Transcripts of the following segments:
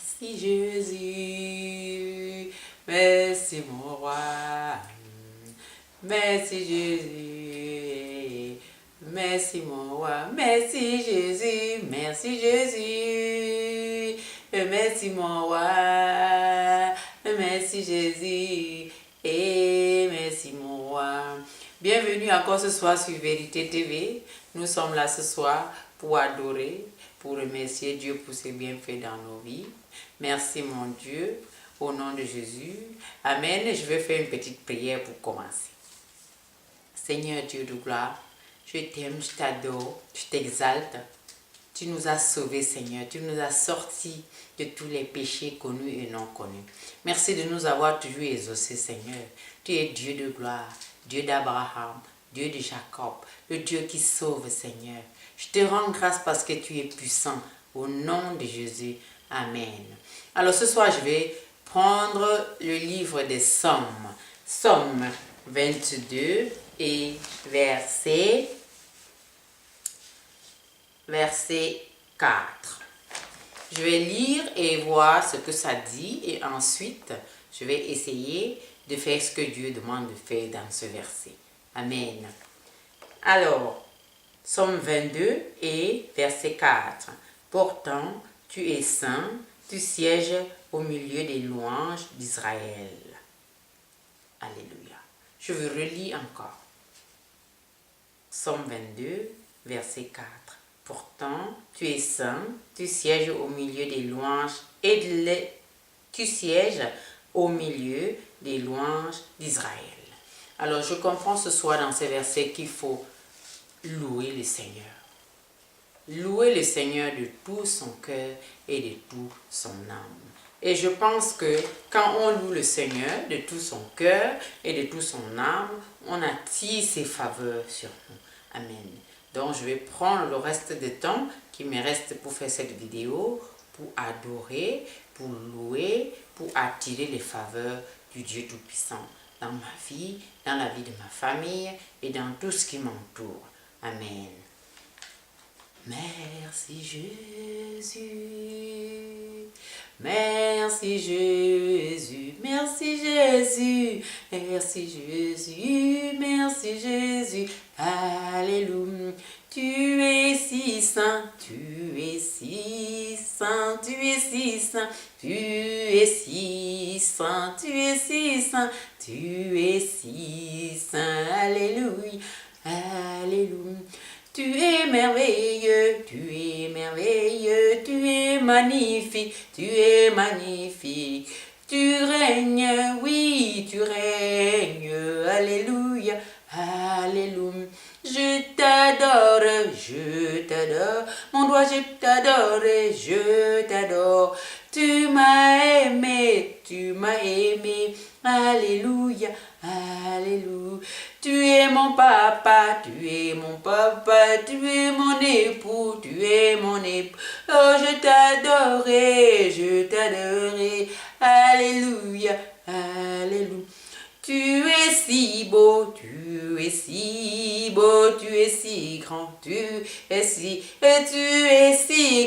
Merci Jésus, merci mon roi, merci Jésus, merci mon roi, merci Jésus, merci Jésus, merci mon roi, merci Jésus, et merci mon roi. Bienvenue encore ce soir sur Vérité TV. Nous sommes là ce soir pour adorer, pour remercier Dieu pour ses bienfaits dans nos vies. Merci mon Dieu, au nom de Jésus. Amen. Je vais faire une petite prière pour commencer. Seigneur Dieu de gloire, je t'aime, je t'adore, je t'exalte. Tu nous as sauvés, Seigneur. Tu nous as sortis de tous les péchés connus et non connus. Merci de nous avoir toujours exaucés, Seigneur. Tu es Dieu de gloire, Dieu d'Abraham, Dieu de Jacob, le Dieu qui sauve, Seigneur. Je te rends grâce parce que tu es puissant. Au nom de Jésus. Amen. Alors ce soir, je vais prendre le livre des Psaumes. Psaume 22 et verset 4. Je vais lire et voir ce que ça dit et ensuite, je vais essayer de faire ce que Dieu demande de faire dans ce verset. Amen. Alors, Psaume 22 et verset 4. Pourtant, tu es saint, tu sièges au milieu des louanges d'Israël. Alléluia. Je vous relis encore. Psaume 22, verset 4. Pourtant, tu es saint, tu sièges au milieu des louanges tu sièges au milieu des louanges d'Israël. Alors, je comprends ce soir dans ces versets qu'il faut louer le Seigneur. Louer le Seigneur de tout son cœur et de toute son âme. Et je pense que quand on loue le Seigneur de tout son cœur et de toute son âme, on attire ses faveurs sur nous. Amen. Donc je vais prendre le reste du temps qui me reste pour faire cette vidéo, pour adorer, pour louer, pour attirer les faveurs du Dieu Tout-Puissant dans ma vie, dans la vie de ma famille et dans tout ce qui m'entoure. Amen. Merci Jésus, merci Jésus, merci Jésus, merci Jésus, merci Jésus, alléluia. Tu es si saint, tu es si saint, tu es si saint, tu es si saint, tu es si saint, tu es si saint, alléluia, alléluia. Tu es merveilleux, tu es merveilleux, tu es magnifique, tu es magnifique. Tu règnes, oui, tu règnes, alléluia, alléluia. Je t'adore, mon doigt je t'adore, je t'adore. Tu m'as aimé, alléluia, alléluia. Tu es mon papa, tu es mon papa, tu es mon époux, tu es mon époux. Oh, je t'adorerai, alléluia, alléluia. Tu es si beau, tu es si beau, tu es si grand, tu es si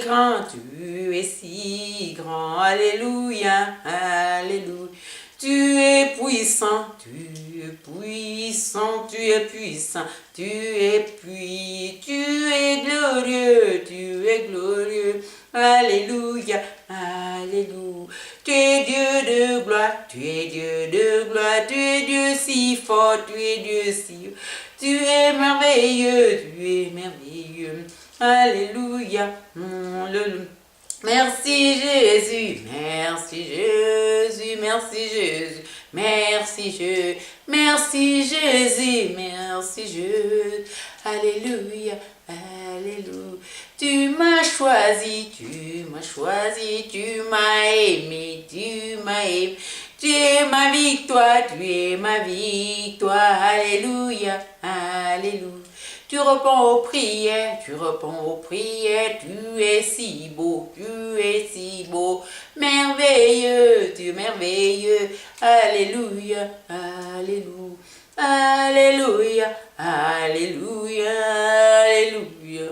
grand, tu es si grand, alléluia, alléluia. Tu es puissant, tu es puissant, tu es puissant, tu es glorieux, alléluia, alléluia. Tu es Dieu de gloire, tu es Dieu de gloire, tu es Dieu si fort, tu es Dieu si... Tu es merveilleux, alléluia, alléluia. Merci Jésus, merci Jésus, merci Jésus, merci Jésus, merci Jésus, merci Jésus, alléluia, alléluia. Tu m'as choisi, tu m'as choisi, tu m'as aimé, tu m'as aimé. Tu es ma victoire, alléluia, alléluia. Tu réponds aux prières, tu es si beau, merveilleux, tu es merveilleux, alléluia, alléluia, alléluia, alléluia, alléluia,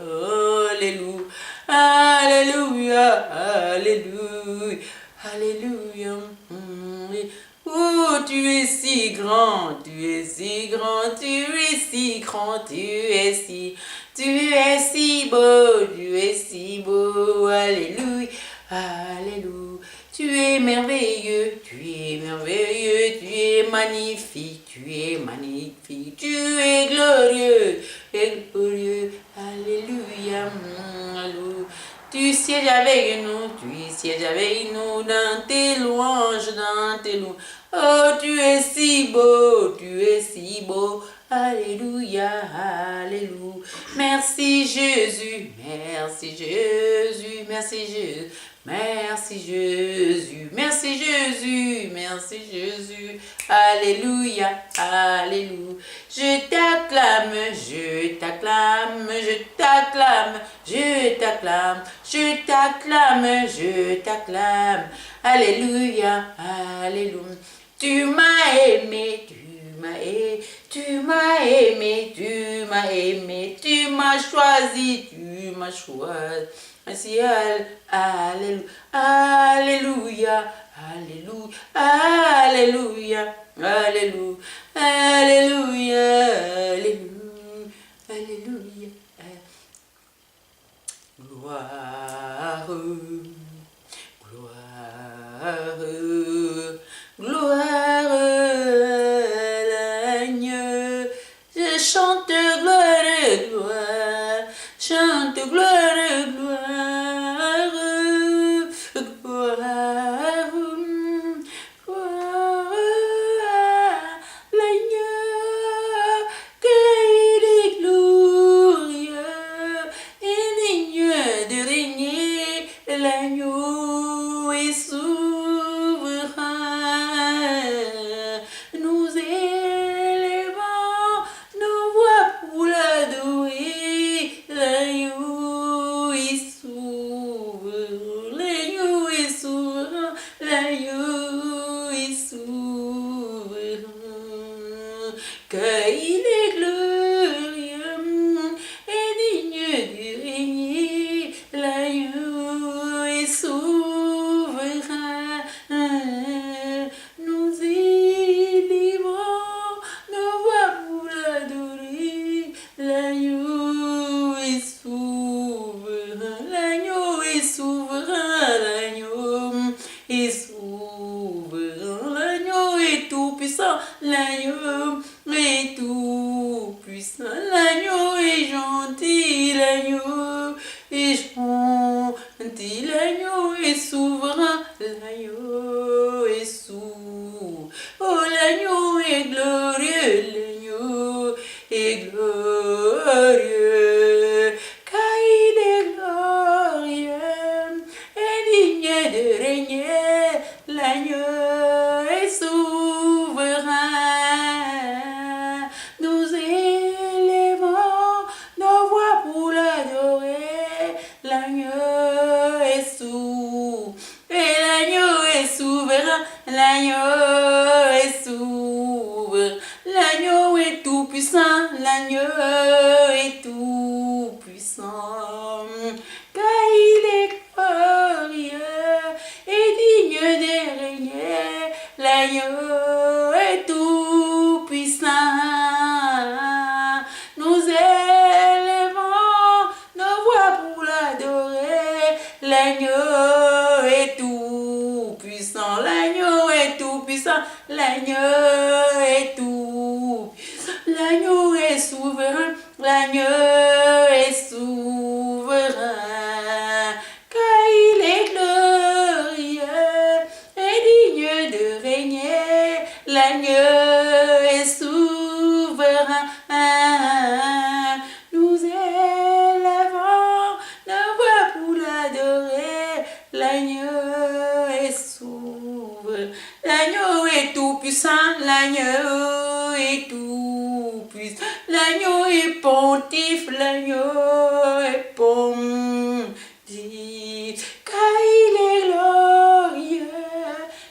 alléluia, alléluia, Alléluia, Alléluia. Oh, tu es si grand, tu es si grand, tu es si grand, tu es si beau, tu es si beau. Alléluia, Alléluia. Tu es merveilleux, tu es merveilleux, tu es magnifique, tu es magnifique, tu es glorieux, Alléluia, Alléluia. Tu sièges avec nous, tu sièges avec nous dans tes louanges, dans tes louanges. Oh, tu es si beau, tu es si beau. Alléluia, Alléluia. Merci Jésus, merci Jésus, merci Jésus. Merci Jésus, merci Jésus, merci Jésus. Alléluia, Alléluia. Je t'acclame, je t'acclame, je t'acclame, je t'acclame, je t'acclame, je t'acclame. Alléluia, Alléluia. Tu m'as aimé, tu m'as aimé, tu m'as aimé, tu m'as aimé, tu m'as choisi, tu m'as choisi. Merci, Alléluia, Alléluia, Alléluia, Alléluia, Alléluia, Alléluia, Alléluia, gloire, gloire, gloire à l'agneau. Je chante gloire, gloire, chante gloire, gloire, gloire, gloire à l'agneau, qu'il est glorieux et digne de régner, l'agneau est souverain. Nous élevons nos voix pour l'adorer, l'agneau est souverain, l'agneau est souverain, l'agneau est souverain, car il est glorieux et digne de régner, l'agneau est souverain. Nous élevons nos voix pour l'adorer, l'agneau est souverain, l'agneau est souverain, l'agneau est souverain, l'agneau est tout puissant, l'agneau est tout puissant, l'agneau est gentil, l'agneau est gentil, l'agneau est souverain, l'agneau est souverain. Oh, l'agneau est glorieux, l'agneau est glorieux, car il est glorieux et digne de régner, l'agneau est souverain. Nous élevons nos voix pour l'adorer, l'agneau est souverain, et l'agneau est souverain, l'agneau est souverain, l'agneau est tout puissant, l'agneau est tout puissant, car il est glorieux et digne de régner, l'agneau est tout puissant. Nous élevons nos voix pour l'adorer, l'agneau est tout puissant, l'agneau est tout puissant, l'agneau est tout puissant, l'agneau est souverain, l'agneau est souverain, car il est glorieux et digne de régner, l'agneau est souverain. Nous élevons nos voix pour l'adorer, l'agneau est souverain, l'agneau est tout puissant, l'agneau est tout puissant, l'agneau est pontife, l'agneau est pontife, car il est glorieux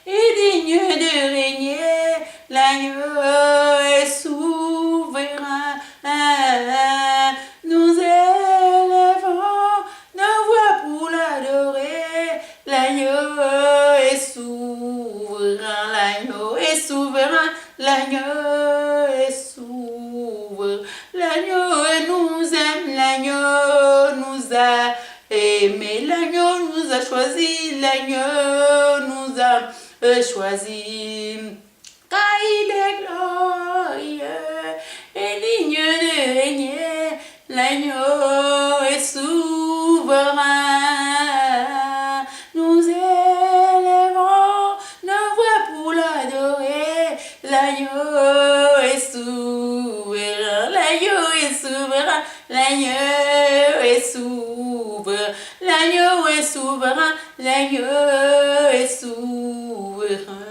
et digne de régner, l'agneau est souverain. Nous élevons nos voix pour l'adorer, l'agneau est souverain, l'agneau est souverain, l'agneau est souverain, l'agneau nous aime, l'agneau nous a aimé, l'agneau nous a choisi, l'agneau nous a choisi. Car il est glorieux et digne de régner, l'agneau est souverain. Nous élèverons nos voix pour l'adorer, l'agneau est souverain, l'agneau est souverain, l'agneau est souverain, l'agneau est souverain, l'agneau est souverain.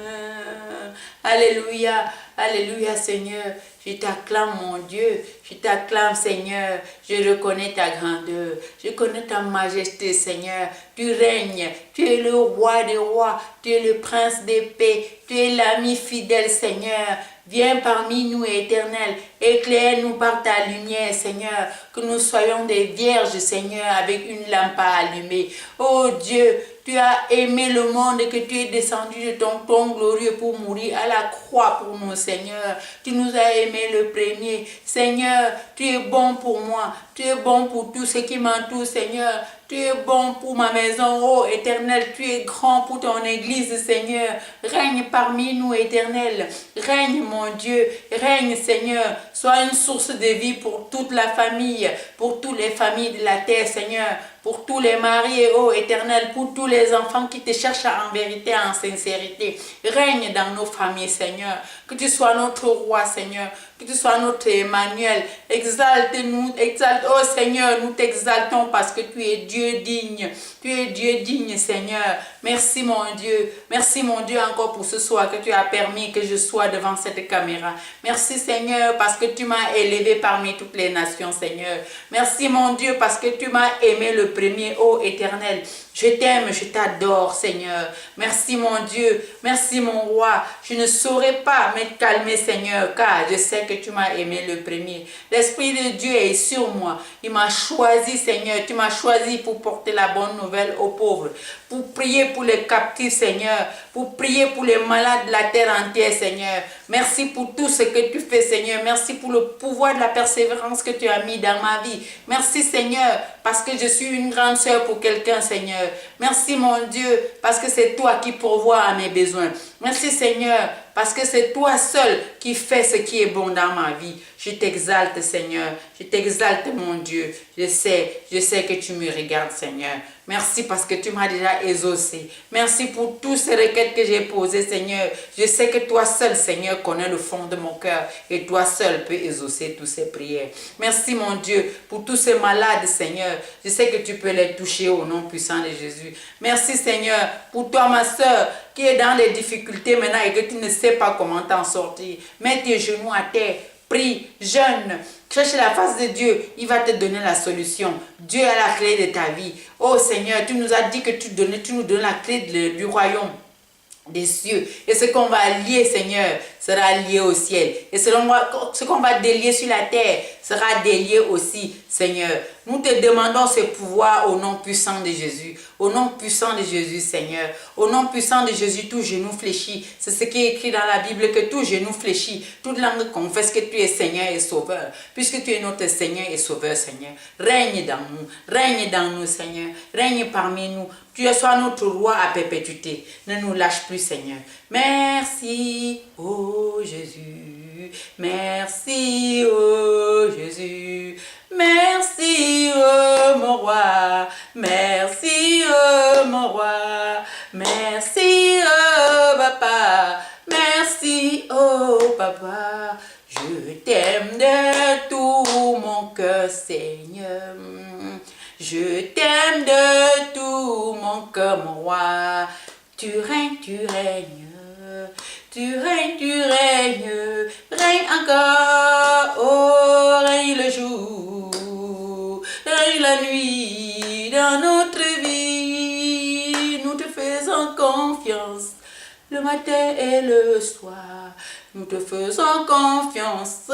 Alléluia, alléluia Seigneur, je t'acclame mon Dieu, je t'acclame Seigneur, je reconnais ta grandeur, je connais ta majesté Seigneur, tu règnes, tu es le roi des rois, tu es le prince des paix, tu es l'ami fidèle Seigneur. Viens parmi nous, Éternel, éclaire-nous par ta lumière, Seigneur, que nous soyons des vierges, Seigneur, avec une lampe à allumer. Oh Dieu, tu as aimé le monde et que tu es descendu de ton trône glorieux pour mourir à la croix pour nous, Seigneur. Tu nous as aimé le premier. Seigneur, tu es bon pour moi. Tu es bon pour tout ce qui m'entoure, Seigneur. Tu es bon pour ma maison, oh Éternel. Tu es grand pour ton église, Seigneur. Règne parmi nous, Éternel. Règne, mon Dieu. Règne, Seigneur. Sois une source de vie pour toute la famille, pour toutes les familles de la terre, Seigneur. Pour tous les mariés, oh Éternel, pour tous les enfants qui te cherchent en vérité, en sincérité. Règne dans nos familles, Seigneur. Que tu sois notre roi, Seigneur. Que tu sois notre Emmanuel. Exalte-nous, exalte, oh Seigneur, nous t'exaltons parce que tu es Dieu digne. Tu es Dieu digne, Seigneur. Merci, mon Dieu. Merci, mon Dieu, encore pour ce soir que tu as permis que je sois devant cette caméra. Merci, Seigneur, parce que tu m'as élevé parmi toutes les nations, Seigneur. Merci, mon Dieu, parce que tu m'as aimé le premier, ô Éternel. Je t'aime, je t'adore, Seigneur. Merci, mon Dieu. Merci, mon roi. Je ne saurais pas me calmer, Seigneur, car je sais que tu m'as aimé le premier. L'Esprit de Dieu est sur moi. Il m'a choisi, Seigneur. Tu m'as choisi pour porter la bonne nouvelle aux pauvres, pour prier pour les captifs, Seigneur, pour prier pour les malades de la terre entière, Seigneur. Merci pour tout ce que tu fais, Seigneur. Merci pour le pouvoir de la persévérance que tu as mis dans ma vie. Merci, Seigneur, parce que je suis une grande sœur pour quelqu'un, Seigneur. Merci, mon Dieu, parce que c'est toi qui pourvois à mes besoins. Merci, Seigneur, parce que c'est toi seul qui fais ce qui est bon dans ma vie. Je t'exalte, Seigneur. Je t'exalte, mon Dieu. Je sais que tu me regardes, Seigneur. Merci parce que tu m'as déjà exaucé. Merci pour toutes ces requêtes que j'ai posées, Seigneur. Je sais que toi seul, Seigneur, connais le fond de mon cœur et toi seul peux exaucer toutes ces prières. Merci, mon Dieu, pour tous ces malades, Seigneur. Je sais que tu peux les toucher au nom puissant de Jésus. Merci, Seigneur, pour toi, ma soeur, qui est dans les difficultés maintenant et que tu ne sais pas comment t'en sortir. Mets tes genoux à terre. Prie, jeûne, cherche la face de Dieu, il va te donner la solution. Dieu a la clé de ta vie. Oh Seigneur, tu nous as dit que tu nous donnes la clé du royaume des cieux. Et ce qu'on va lier, Seigneur, sera lié au ciel. Et ce qu'on va délier sur la terre sera délié aussi, Seigneur. Nous te demandons ce pouvoir au nom puissant de Jésus. Au nom puissant de Jésus, Seigneur. Au nom puissant de Jésus, tout genou fléchit. C'est ce qui est écrit dans la Bible, que tout genou fléchit. Toute langue confesse que tu es Seigneur et Sauveur. Puisque tu es notre Seigneur et Sauveur, Seigneur. Règne dans nous, Seigneur. Règne parmi nous. Tu sois notre roi à perpétuité. Ne nous lâche plus, Seigneur. Merci, oh Jésus. Merci, oh Jésus. Merci, oh mon roi. Merci, oh mon roi. Merci, oh papa. Merci, oh papa. Je t'aime de tout mon cœur, Seigneur. Je t'aime de tout mon cœur, mon roi. Tu règnes, tu règnes. Tu règnes, tu règnes. Règne encore. Oh, règne le jour. Règne la nuit dans notre vie. Nous te faisons confiance. Le matin et le soir, nous te faisons confiance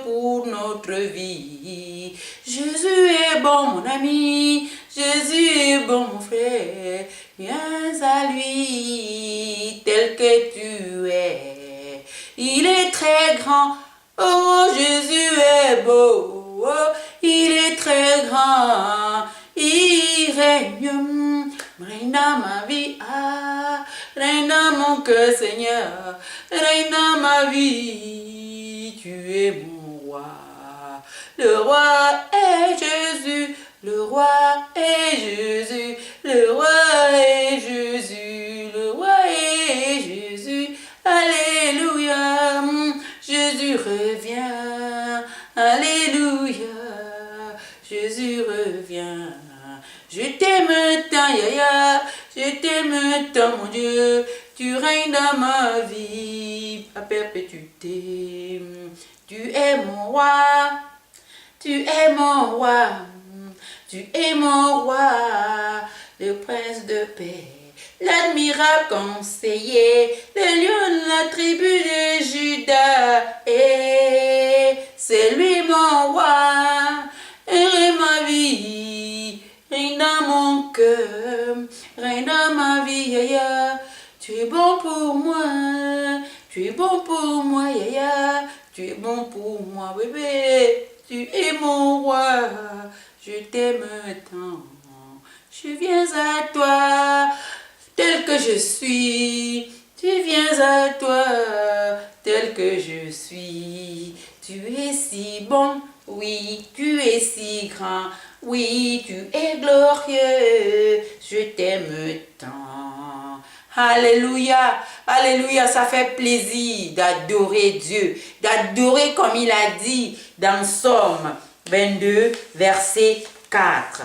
pour notre vie. Jésus est bon, mon ami. Jésus est bon, mon frère. viens à lui tel que tu es. Il est très grand, oh Jésus est beau, oh, il est très grand, il règne, règne dans ma vie, ah, règne dans mon cœur Seigneur, règne dans ma vie, tu es mon roi. Le roi est Jésus, le roi est Jésus, le roi est Jésus, le roi est Jésus, alléluia, Jésus revient, alléluia, Jésus revient. Je t'aime tant, yaya, je t'aime tant, mon Dieu, tu règnes dans ma vie, à perpétuité, tu es mon roi. Tu es mon roi, tu es mon roi, le prince de paix, l'admirable conseiller, le lion de la tribu de Juda, et c'est lui mon roi, et ma vie, règne dans mon cœur, règne dans ma vie, yaya, tu es bon pour moi, tu es bon pour moi, yaya, tu es bon pour moi, bébé. Tu es mon roi, je t'aime tant, je viens à toi, tel que je suis, tu viens à toi, tel que je suis, tu es si bon, oui, tu es si grand, oui, tu es glorieux, je t'aime tant. Alléluia, alléluia, ça fait plaisir d'adorer Dieu, d'adorer comme il a dit dans Somme 22, verset 4.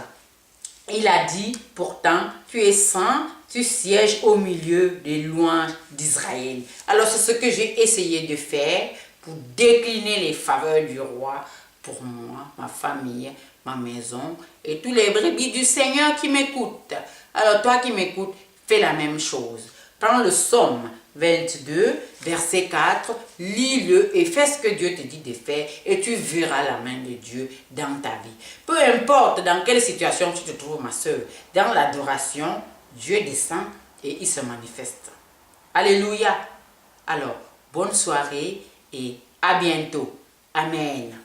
Il a dit, pourtant, tu es saint, tu sièges au milieu des louanges d'Israël. Alors c'est ce que j'ai essayé de faire pour décliner les faveurs du roi pour moi, ma famille, ma maison et tous les brebis du Seigneur qui m'écoutent. Alors toi qui m'écoutes, fais la même chose. Prends le Somme 22, verset 4, lis-le et fais ce que Dieu te dit de faire et tu verras la main de Dieu dans ta vie. Peu importe dans quelle situation tu te trouves, ma soeur, dans l'adoration, Dieu descend et il se manifeste. Alléluia. Alors, bonne soirée et à bientôt. Amen.